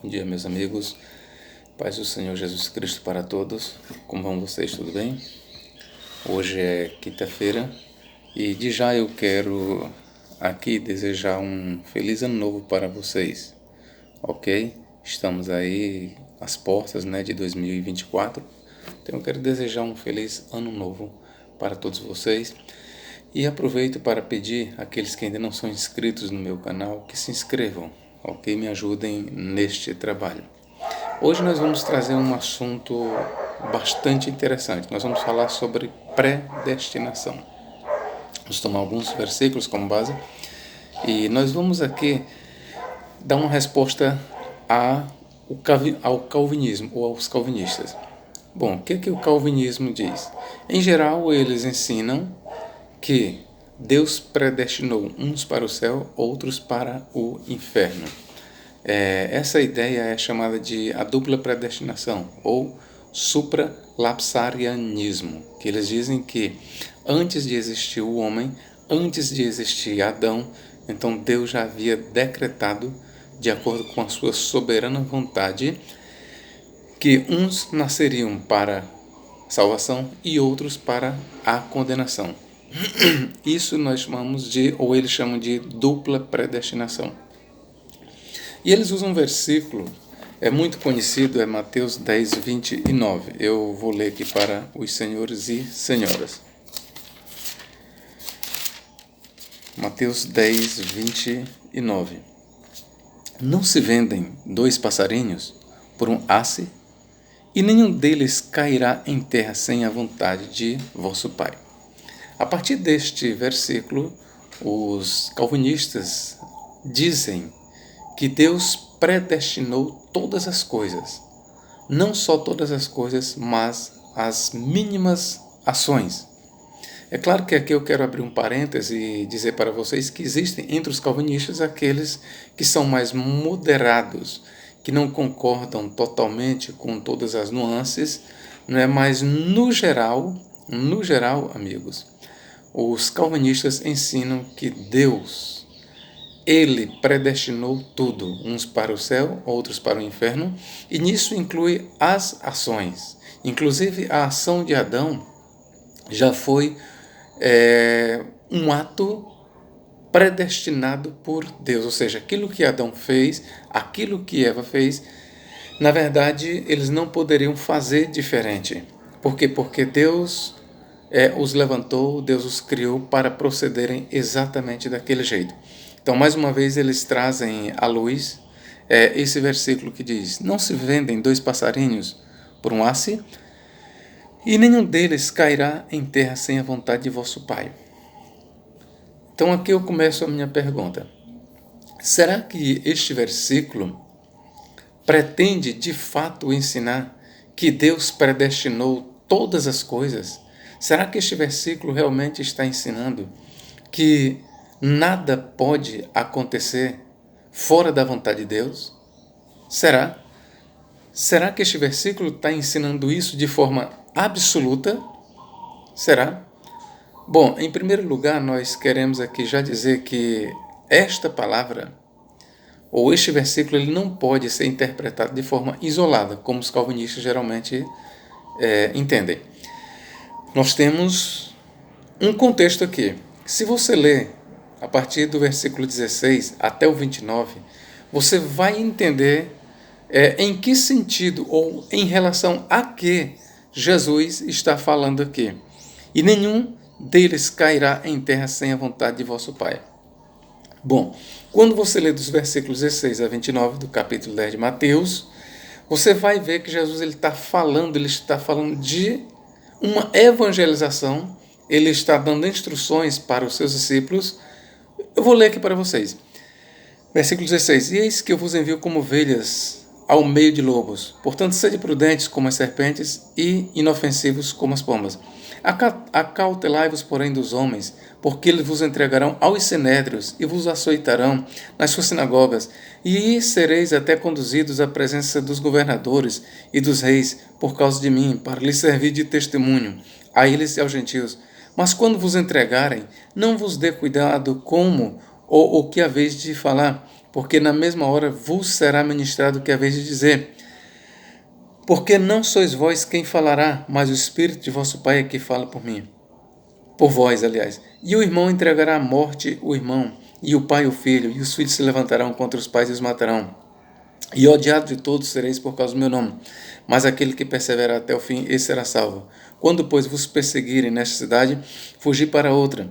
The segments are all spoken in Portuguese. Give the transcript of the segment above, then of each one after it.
Bom dia, meus amigos. Paz do Senhor Jesus Cristo para todos. Como vão vocês? Tudo bem? Hoje é quinta-feira e de já eu quero aqui desejar um feliz ano novo para vocês, ok? Estamos aí às portas, de 2024, então eu quero desejar um feliz ano novo para todos vocês e aproveito para pedir àqueles que ainda não são inscritos no meu canal que se inscrevam, ok? Me ajudem neste trabalho. Hoje nós vamos trazer um assunto bastante interessante. Nós vamos falar sobre predestinação. Vamos tomar alguns versículos como base e nós vamos aqui dar uma resposta ao calvinismo ou aos calvinistas. Bom, o que o calvinismo diz? Em geral, eles ensinam que Deus predestinou uns para o céu, outros para o inferno. Essa ideia é chamada de a dupla predestinação ou supralapsarianismo, que eles dizem que antes de existir o homem, antes de existir Adão, então Deus já havia decretado, de acordo com a sua soberana vontade, que uns nasceriam para salvação e outros para a condenação. Isso nós chamamos de, ou eles chamam de dupla predestinação. E eles usam um versículo, é muito conhecido, é Mateus 10, 29. Eu vou ler aqui para os senhores e senhoras. Mateus 10, 29. Não se vendem 2 passarinhos por um asse, e nenhum deles cairá em terra sem a vontade de vosso Pai. A partir deste versículo, os calvinistas dizem que Deus predestinou todas as coisas. Não só todas as coisas, mas as mínimas ações. É claro que aqui eu quero abrir um parêntese e dizer para vocês que existem entre os calvinistas aqueles que são mais moderados, que não concordam totalmente com todas as nuances, não é? Mas no geral, amigos, os calvinistas ensinam que Deus, Ele predestinou tudo, uns para o céu, outros para o inferno, e nisso inclui as ações. Inclusive, a ação de Adão já foi um ato predestinado por Deus, ou seja, aquilo que Adão fez, aquilo que Eva fez, na verdade, eles não poderiam fazer diferente. Por quê? Porque Deus os levantou, Deus os criou para procederem exatamente daquele jeito. Então, mais uma vez, eles trazem à luz esse versículo que diz: não se vendem 2 passarinhos por um asse, e nenhum deles cairá em terra sem a vontade de vosso Pai. Então, aqui eu começo a minha pergunta. Será que este versículo pretende, de fato, ensinar que Deus predestinou todas as coisas? Será que este versículo realmente está ensinando que nada pode acontecer fora da vontade de Deus? Será? Será que este versículo está ensinando isso de forma absoluta? Será? Bom, em primeiro lugar, nós queremos aqui já dizer que esta palavra, ou este versículo, ele não pode ser interpretado de forma isolada, como os calvinistas geralmente entendem. Nós temos um contexto aqui. Se você ler a partir do versículo 16 até o 29, você vai entender em que sentido ou em relação a que Jesus está falando aqui. E nenhum deles cairá em terra sem a vontade de vosso Pai. Bom, quando você lê dos versículos 16 a 29 do capítulo 10 de Mateus, você vai ver que Jesus ele está falando de uma evangelização, ele está dando instruções para os seus discípulos. Eu vou ler aqui para vocês. Versículo 16. E eis que eu vos envio como ovelhas ao meio de lobos. Portanto, sede prudentes como as serpentes e inofensivos como as pombas. Acautelai-vos, porém, dos homens, porque eles vos entregarão aos sinédrios e vos açoitarão nas suas sinagogas, e sereis até conduzidos à presença dos governadores e dos reis por causa de mim, para lhes servir de testemunho a eles e aos gentios. Mas quando vos entregarem, não vos dê cuidado como ou o que haveis de falar, porque na mesma hora vos será ministrado o que haveis de dizer. Porque não sois vós quem falará, mas o Espírito de vosso Pai é que fala por mim. Por vós, aliás. E o irmão entregará à morte o irmão, e o pai o filho, e os filhos se levantarão contra os pais e os matarão. E odiado de todos sereis por causa do meu nome. Mas aquele que perseverar até o fim, esse será salvo. Quando, pois, vos perseguirem nesta cidade, fugi para outra.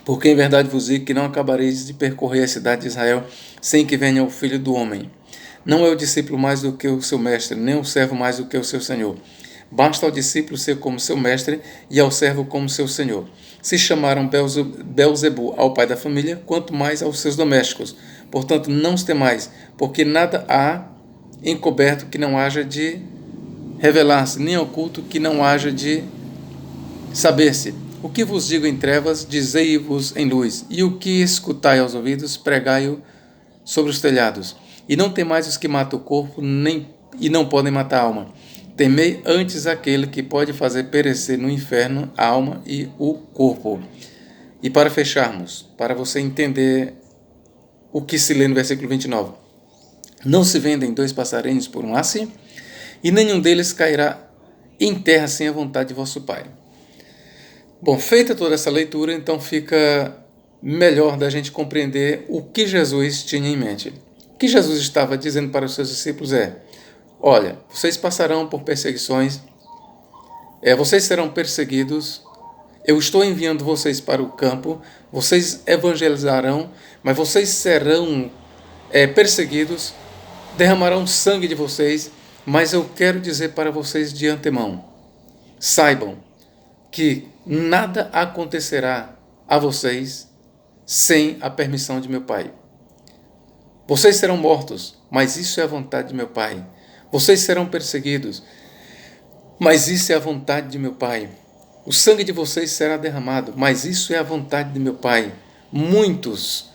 Porque em verdade vos digo que não acabareis de percorrer a cidade de Israel, sem que venha o Filho do Homem. Não é o discípulo mais do que o seu mestre, nem o servo mais do que o seu senhor. Basta ao discípulo ser como seu mestre e ao servo como seu senhor. Se chamaram Belzebu ao pai da família, quanto mais aos seus domésticos. Portanto, não os temais, porque nada há encoberto que não haja de revelar-se, nem oculto que não haja de saber-se. O que vos digo em trevas, dizei-vos em luz, e o que escutai aos ouvidos, pregai-o sobre os telhados. E não temais os que matam o corpo, e não podem matar a alma. Temei antes aquele que pode fazer perecer no inferno a alma e o corpo. E para fecharmos, para você entender o que se lê no versículo 29. Não se vendem 2 passarinhos por um asse, e nenhum deles cairá em terra sem a vontade de vosso Pai. Bom, feita toda essa leitura, então fica melhor da gente compreender o que Jesus tinha em mente. O que Jesus estava dizendo para os seus discípulos é: olha, vocês passarão por perseguições, vocês serão perseguidos, eu estou enviando vocês para o campo, vocês evangelizarão, mas vocês serão perseguidos, derramarão sangue de vocês, mas eu quero dizer para vocês de antemão, saibam que nada acontecerá a vocês sem a permissão de meu Pai. Vocês serão mortos, mas isso é a vontade de meu Pai. Vocês serão perseguidos, mas isso é a vontade de meu Pai. O sangue de vocês será derramado, mas isso é a vontade de meu Pai. Muitos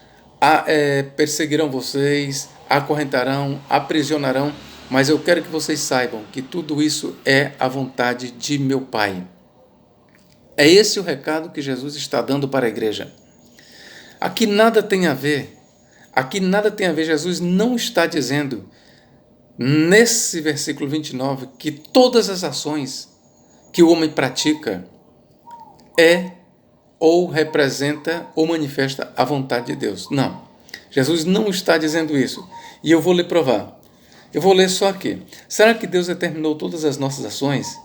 perseguirão vocês, acorrentarão, aprisionarão, mas eu quero que vocês saibam que tudo isso é a vontade de meu Pai. É esse o recado que Jesus está dando para a igreja. Aqui nada tem a ver. Jesus não está dizendo, nesse versículo 29, que todas as ações que o homem pratica ou representa ou manifesta a vontade de Deus. Não. Jesus não está dizendo isso. E eu vou lhe provar. Eu vou ler só aqui. Será que Deus determinou todas as nossas ações?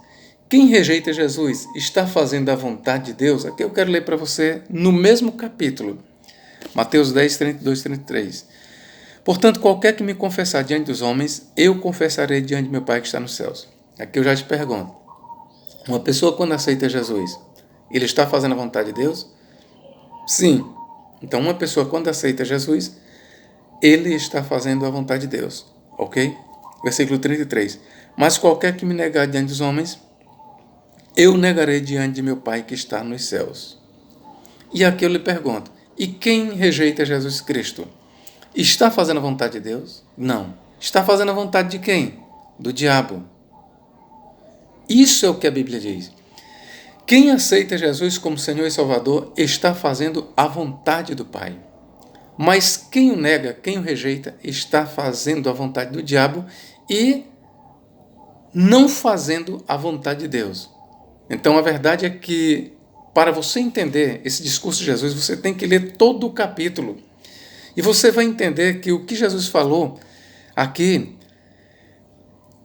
Quem rejeita Jesus está fazendo a vontade de Deus? Aqui eu quero ler para você no mesmo capítulo. Mateus 10, 32, 33. Portanto, qualquer que me confessar diante dos homens, eu confessarei diante de meu Pai que está nos céus. Aqui eu já te pergunto. Uma pessoa quando aceita Jesus, ele está fazendo a vontade de Deus? Sim. Então, uma pessoa quando aceita Jesus, ele está fazendo a vontade de Deus. Ok? Versículo 33. Mas qualquer que me negar diante dos homens, eu negarei diante de meu Pai que está nos céus. E aqui eu lhe pergunto, e quem rejeita Jesus Cristo? Está fazendo a vontade de Deus? Não. Está fazendo a vontade de quem? Do diabo. Isso é o que a Bíblia diz. Quem aceita Jesus como Senhor e Salvador está fazendo a vontade do Pai. Mas quem o nega, quem o rejeita, está fazendo a vontade do diabo e não fazendo a vontade de Deus. Então a verdade é que, para você entender esse discurso de Jesus, você tem que ler todo o capítulo. E você vai entender que o que Jesus falou aqui,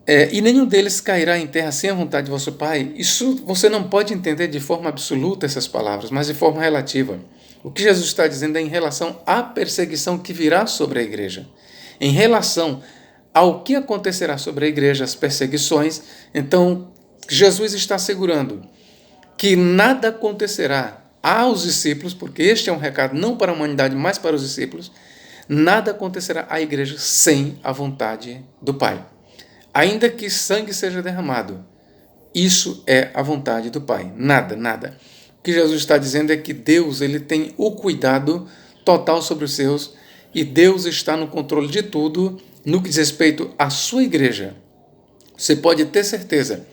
e nenhum deles cairá em terra sem a vontade de vosso Pai, isso você não pode entender de forma absoluta essas palavras, mas de forma relativa. O que Jesus está dizendo é em relação à perseguição que virá sobre a igreja. Em relação ao que acontecerá sobre a igreja, as perseguições, então Jesus está assegurando que nada acontecerá aos discípulos, porque este é um recado não para a humanidade, mas para os discípulos, nada acontecerá à igreja sem a vontade do Pai. Ainda que sangue seja derramado, isso é a vontade do Pai. Nada, nada. O que Jesus está dizendo é que Deus ele tem o cuidado total sobre os seus e Deus está no controle de tudo no que diz respeito à sua igreja. Você pode ter certeza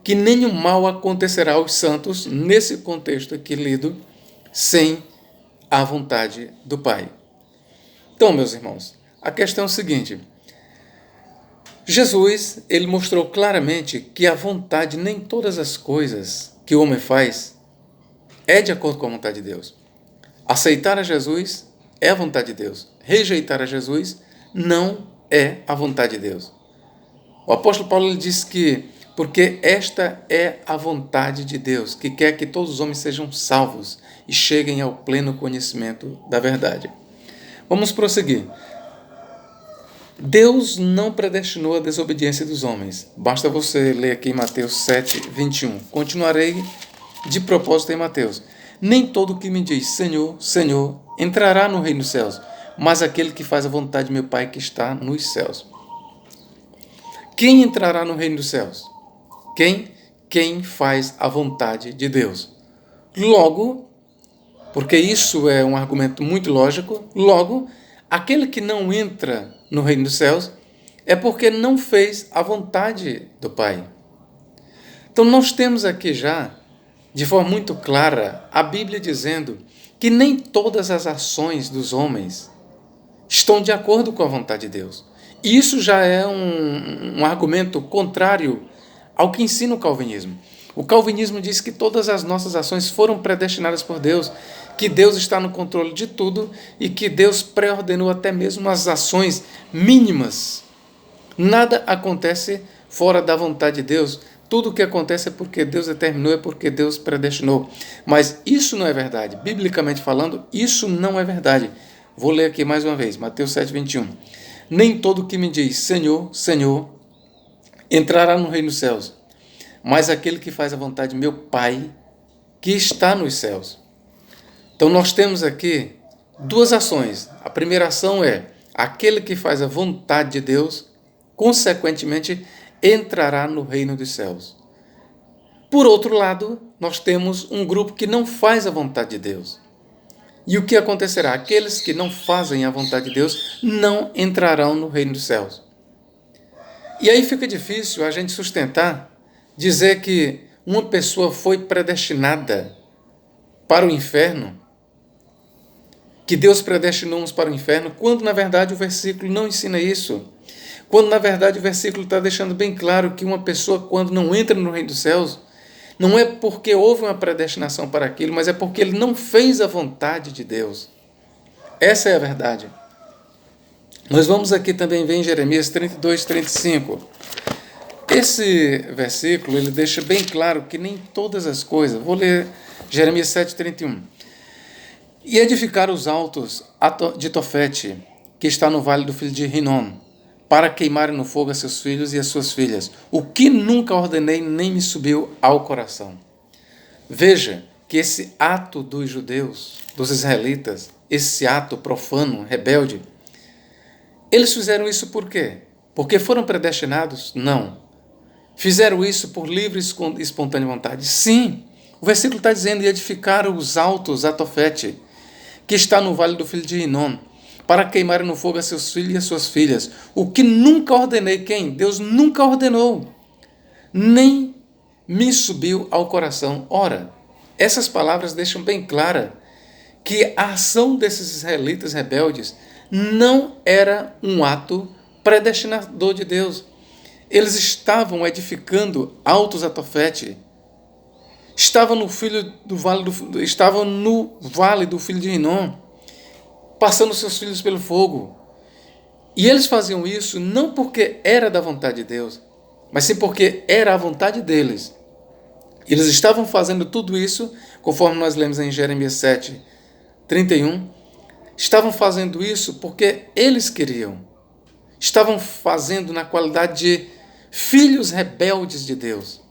que nenhum mal acontecerá aos santos, nesse contexto aqui lido, sem a vontade do Pai. Então, meus irmãos, A questão é o seguinte: Jesus, ele mostrou claramente que a vontade, nem todas as coisas que o homem faz é de acordo com a vontade de Deus. Aceitar a Jesus é a vontade de Deus. Rejeitar a Jesus não é a vontade de Deus. O apóstolo Paulo ele diz que porque esta é a vontade de Deus, que quer que todos os homens sejam salvos e cheguem ao pleno conhecimento da verdade. Vamos prosseguir. Deus não predestinou a desobediência dos homens. Basta você ler aqui em Mateus 7, 21. Continuarei de propósito em Mateus. Nem todo que me diz Senhor, Senhor, entrará no reino dos céus, mas aquele que faz a vontade de meu Pai que está nos céus. Quem entrará no reino dos céus? Quem faz a vontade de Deus. Logo, porque isso é um argumento muito lógico, logo, aquele que não entra no reino dos céus é porque não fez a vontade do Pai. Então nós temos aqui já, de forma muito clara, a Bíblia dizendo que nem todas as ações dos homens estão de acordo com a vontade de Deus. E isso já é um argumento contrário ao que ensina o calvinismo. O calvinismo diz que todas as nossas ações foram predestinadas por Deus, que Deus está no controle de tudo e que Deus pré-ordenou até mesmo as ações mínimas. Nada acontece fora da vontade de Deus. Tudo o que acontece é porque Deus determinou, é porque Deus predestinou. Mas isso não é verdade. Biblicamente falando, isso não é verdade. Vou ler aqui mais uma vez, Mateus 7, 21. Nem todo que me diz Senhor, Senhor, entrará no reino dos céus, mas aquele que faz a vontade de meu Pai, que está nos céus. Então nós temos aqui duas ações. A primeira ação é aquele que faz a vontade de Deus, consequentemente, entrará no reino dos céus. Por outro lado, nós temos um grupo que não faz a vontade de Deus. E o que acontecerá? Aqueles que não fazem a vontade de Deus não entrarão no reino dos céus. E aí fica difícil a gente sustentar, dizer que uma pessoa foi predestinada para o inferno, que Deus predestinou uns para o inferno, quando na verdade o versículo não ensina isso. Quando na verdade o versículo está deixando bem claro que uma pessoa quando não entra no reino dos céus, não é porque houve uma predestinação para aquilo, mas é porque ele não fez a vontade de Deus. Essa é a verdade. Nós vamos aqui também ver em Jeremias 32, 35. Esse versículo ele deixa bem claro que nem todas as coisas. Vou ler Jeremias 7, 31. E edificar os altos de Tofete, que está no vale do filho de Rinom, para queimarem no fogo a seus filhos e as suas filhas, o que nunca ordenei nem me subiu ao coração. Veja que esse ato dos judeus, dos israelitas, esse ato profano, rebelde, eles fizeram isso por quê? Porque foram predestinados? Não. Fizeram isso por livre e espontânea vontade? Sim. O versículo está dizendo, e edificaram os altos a Tofete, que está no vale do filho de Rinom, para queimarem no fogo a seus filhos e as suas filhas. O que nunca ordenei, quem? Deus nunca ordenou, nem me subiu ao coração. Ora, essas palavras deixam bem clara que a ação desses israelitas rebeldes não era um ato predestinador de Deus. Eles estavam edificando altos a Tofete, estavam no vale do filho de Rinom, passando seus filhos pelo fogo. E eles faziam isso não porque era da vontade de Deus, mas sim porque era a vontade deles. Eles estavam fazendo tudo isso, conforme nós lemos em Jeremias 7, 31, estavam fazendo isso porque eles queriam. Estavam fazendo na qualidade de filhos rebeldes de Deus.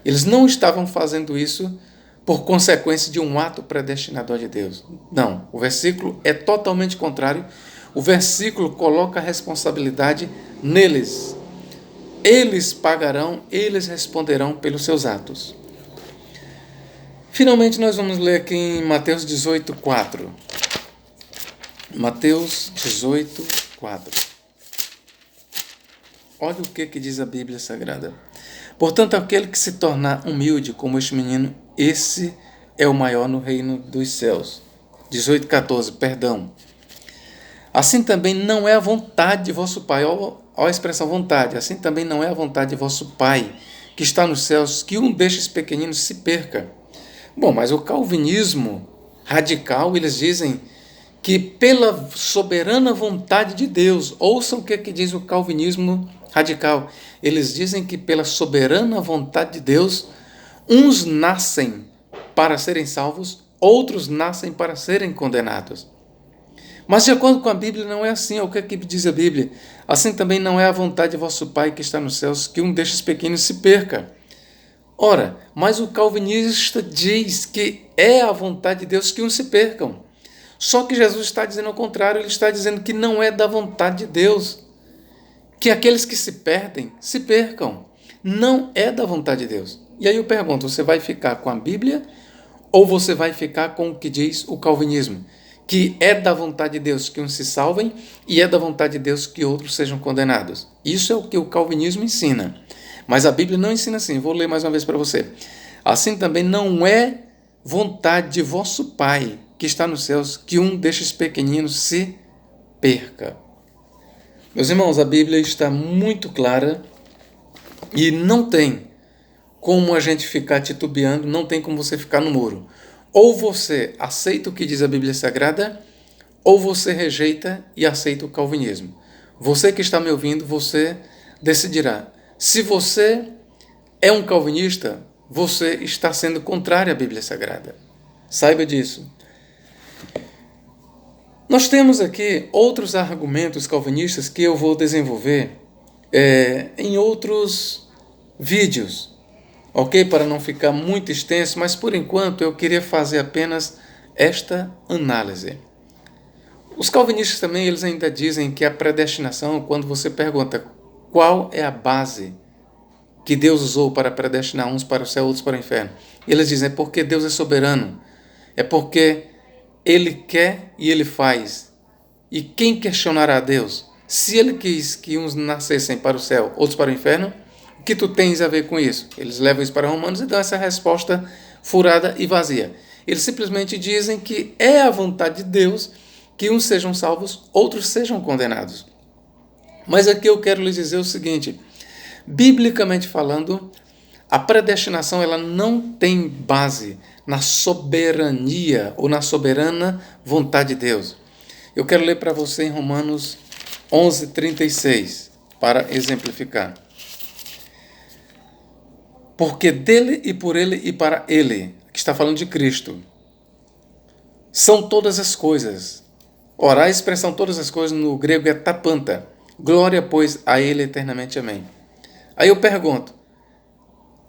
Eles não estavam fazendo isso por consequência de um ato predestinador de Deus. Não, o versículo é totalmente contrário. O versículo coloca a responsabilidade neles. Eles pagarão, eles responderão pelos seus atos. Finalmente, nós vamos ler aqui em Mateus 18, 4. Mateus 18, 4. Olha o que diz a Bíblia Sagrada. Portanto, aquele que se tornar humilde como este menino, esse é o maior no reino dos céus. 18, 14, perdão. Assim também não é a vontade de vosso Pai. Olha a expressão vontade. Assim também não é a vontade de vosso Pai, que está nos céus, que um destes pequeninos se perca. Bom, mas o calvinismo radical, eles dizem que pela soberana vontade de Deus, ouçam o que diz o calvinismo radical, eles dizem que pela soberana vontade de Deus, uns nascem para serem salvos, outros nascem para serem condenados. Mas de acordo com a Bíblia não é assim, é o que diz a Bíblia. Assim também não é a vontade de vosso Pai que está nos céus, que um destes pequenos se perca. Ora, mas o calvinista diz que é a vontade de Deus que uns se percam. Só que Jesus está dizendo ao contrário, ele está dizendo que não é da vontade de Deus que aqueles que se perdem se percam. Não é da vontade de Deus. E aí eu pergunto, você vai ficar com a Bíblia ou você vai ficar com o que diz o calvinismo? Que é da vontade de Deus que uns se salvem e é da vontade de Deus que outros sejam condenados. Isso é o que o calvinismo ensina. Mas a Bíblia não ensina assim. Vou ler mais uma vez para você. Assim também não é vontade de vosso Pai que está nos céus que um destes pequeninos se perca. Meus irmãos, a Bíblia está muito clara e não tem como a gente ficar titubeando, não tem como você ficar no muro. Ou você aceita o que diz a Bíblia Sagrada, ou você rejeita e aceita o calvinismo. Você que está me ouvindo, você decidirá. Se você é um calvinista, você está sendo contrário à Bíblia Sagrada. Saiba disso. Nós temos aqui outros argumentos calvinistas que eu vou desenvolver em outros vídeos, ok? Para não ficar muito extenso, mas por enquanto eu queria fazer apenas esta análise. Os calvinistas também, eles ainda dizem que a predestinação, quando você pergunta qual é a base que Deus usou para predestinar uns para o céu, outros para o inferno, eles dizem é porque Deus é soberano, é porque Ele quer e Ele faz. E quem questionará a Deus? Se Ele quis que uns nascessem para o céu, outros para o inferno, o que tu tens a ver com isso? Eles levam isso para Romanos e dão essa resposta furada e vazia. Eles simplesmente dizem que é a vontade de Deus que uns sejam salvos, outros sejam condenados. Mas aqui eu quero lhes dizer o seguinte, biblicamente falando, a predestinação ela não tem base na soberania ou na soberana vontade de Deus. Eu quero ler para você em Romanos 11:36, para exemplificar. Porque dele e por ele e para ele, que está falando de Cristo, são todas as coisas. Ora, a expressão todas as coisas no grego é tapanta. Glória, pois, a ele eternamente. Amém. Aí eu pergunto,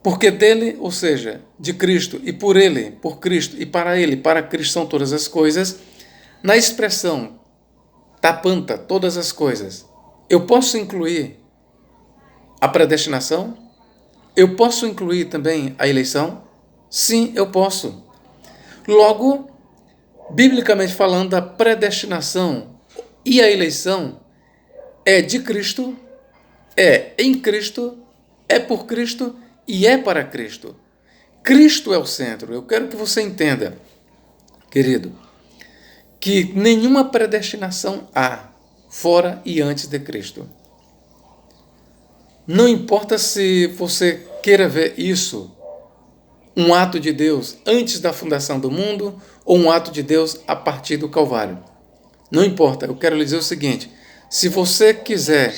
porque dele, ou seja, de Cristo, e por ele, por Cristo, e para Cristo são todas as coisas, na expressão tapanta, todas as coisas, eu posso incluir a predestinação? Eu posso incluir também a eleição? Sim, eu posso. Logo, biblicamente falando, a predestinação e a eleição é de Cristo, é em Cristo, é por Cristo e é para Cristo. Cristo é o centro. Eu quero que você entenda, querido, que nenhuma predestinação há fora e antes de Cristo. Não importa se você queira ver isso, um ato de Deus antes da fundação do mundo ou um ato de Deus a partir do Calvário. Não importa, eu quero lhe dizer o seguinte, se você quiser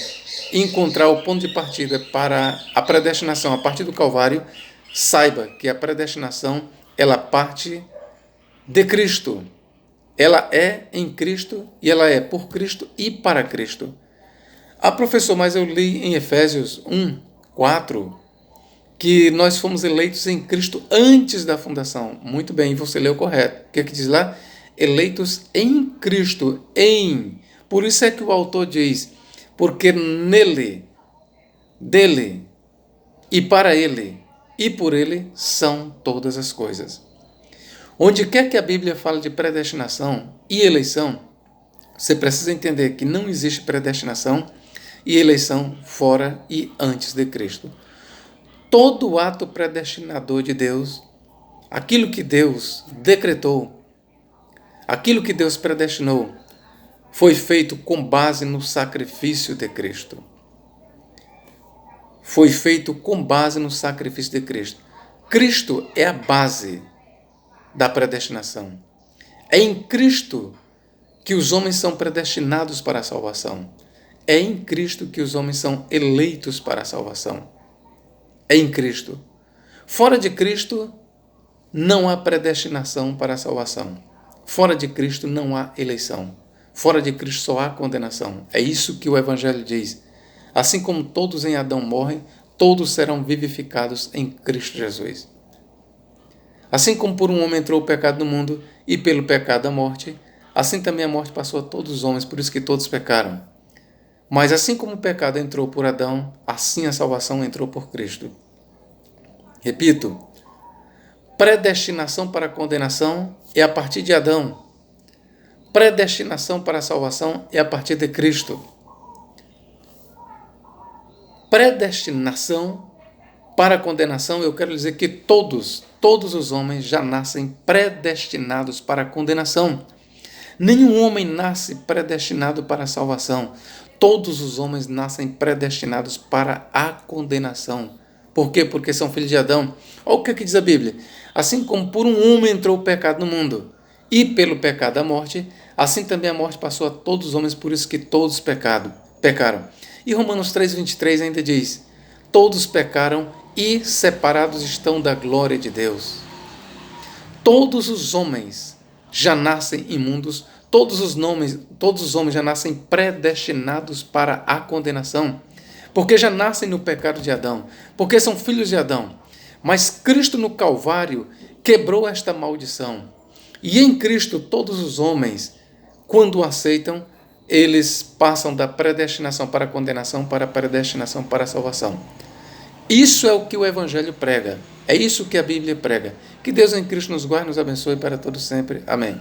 encontrar o ponto de partida para a predestinação a partir do Calvário, saiba que a predestinação, ela parte de Cristo. Ela é em Cristo e ela é por Cristo e para Cristo. Ah, professor, mas eu li em Efésios 1:4 que nós fomos eleitos em Cristo antes da fundação. Muito bem, você leu correto. O que diz lá? Eleitos em Cristo, em. Por isso é que o autor diz, porque nele, dele e para ele e por ele são todas as coisas. Onde quer que a Bíblia fale de predestinação e eleição, você precisa entender que não existe predestinação e eleição fora e antes de Cristo. Todo ato predestinador de Deus, aquilo que Deus decretou, aquilo que Deus predestinou, foi feito com base no sacrifício de Cristo. Foi feito com base no sacrifício de Cristo. Cristo é a base da predestinação. É em Cristo que os homens são predestinados para a salvação. É em Cristo que os homens são eleitos para a salvação. É em Cristo. Fora de Cristo, não há predestinação para a salvação. Fora de Cristo, não há eleição. Fora de Cristo, só há condenação. É isso que o Evangelho diz. Assim como todos em Adão morrem, todos serão vivificados em Cristo Jesus. Assim como por um homem entrou o pecado no mundo, e pelo pecado a morte, assim também a morte passou a todos os homens, por isso que todos pecaram. Mas assim como o pecado entrou por Adão, assim a salvação entrou por Cristo. Repito, predestinação para a condenação é a partir de Adão. Predestinação para a salvação é a partir de Cristo. Predestinação para a condenação, eu quero dizer que todos os homens já nascem predestinados para a condenação. Nenhum homem nasce predestinado para a salvação. Todos os homens nascem predestinados para a condenação. Por quê? Porque são filhos de Adão. Olha o que diz a Bíblia. Assim como por um homem entrou o pecado no mundo, e pelo pecado a morte, assim também a morte passou a todos os homens, por isso que todos pecaram. E Romanos 3,23 ainda diz: todos pecaram e separados estão da glória de Deus. Todos os homens já nascem imundos, todos os homens já nascem predestinados para a condenação, porque já nascem no pecado de Adão, porque são filhos de Adão. Mas Cristo no Calvário quebrou esta maldição. E em Cristo todos os homens, quando o aceitam, eles passam da predestinação para a condenação para a predestinação para a salvação. Isso é o que o Evangelho prega. É isso que a Bíblia prega. Que Deus em Cristo nos guarde e nos abençoe para todo sempre. Amém.